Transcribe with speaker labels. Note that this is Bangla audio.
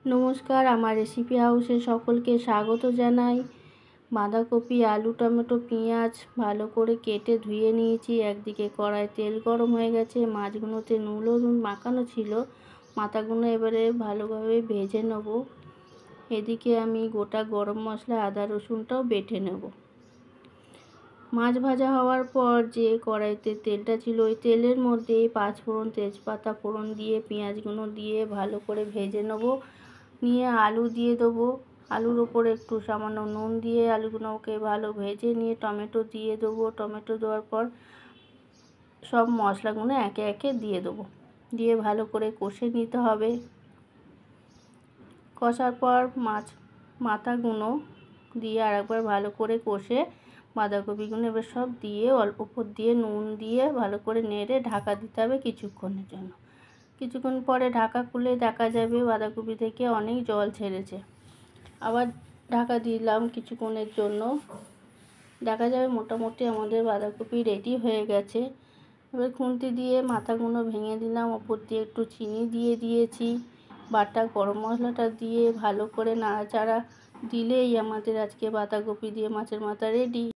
Speaker 1: নমস্কার, আমার রেসিপি হাউসে সকলকে স্বাগত জানাই। বাঁধাকপি, আলু, টমেটো, পেঁয়াজ ভালো করে কেটে ধুয়ে নিয়েছি। একদিকে কড়ায় তেল গরম হয়ে গেছে, মাছগুলোতে নুন হলুদ মাখানো ছিল। মাথাগুলো এবারে ভালোভাবে ভেজে নেব। এদিকে আমি গোটা গরম মশলা, আদা রসুনটাও বেটে নেব। মাছ ভাজা হওয়ার পর যে কড়াইতে তেলটা ছিল, ওই তেলের মধ্যে পাঁচফোড়ন, তেজপাতা ফোড়ন দিয়ে পেঁয়াজগুলো দিয়ে ভালো করে ভেজে নেব। নিয়ে আলু দিয়ে দেবো। আলুর ওপরে একটু সামান্য নুন দিয়ে আলুগুলোকে ভালো ভেজে নিয়ে টমেটো দিয়ে দেবো। টমেটো দেওয়ার পর সব মশলাগুলো একে একে দিয়ে দেবো। দিয়ে ভালো করে কষে নিতে হবে। কষার পর মাথাগুলো দিয়ে আরেকবার ভালো করে কষে বাঁধাকপিগুলো এবার সব দিয়ে অল্প উপর দিয়ে নুন দিয়ে ভালো করে নেড়ে ঢাকা দিতে হবে কিছুক্ষণের জন্য। কিছুক্ষণ পরে ঢাকা খুলে দেখা যাবে বাঁধাকপি থেকে অনেক জল ছেড়েছে। আবার ঢাকা দিলাম কিছুক্ষণের জন্য। দেখা যাবে মোটামুটি আমাদের বাঁধাকপি রেডি হয়ে গেছে। এবার খুন্তি দিয়ে মাথাগুলো ভেঙে দিলাম, ওপর দিয়ে একটু চিনি দিয়ে দিয়েছি। বাটা গরম মশলাটা দিয়ে ভালো করে নাড়াচাড়া দিলেই আমাদের আজকে বাঁধাকপি দিয়ে মাছের মাথা রেডি।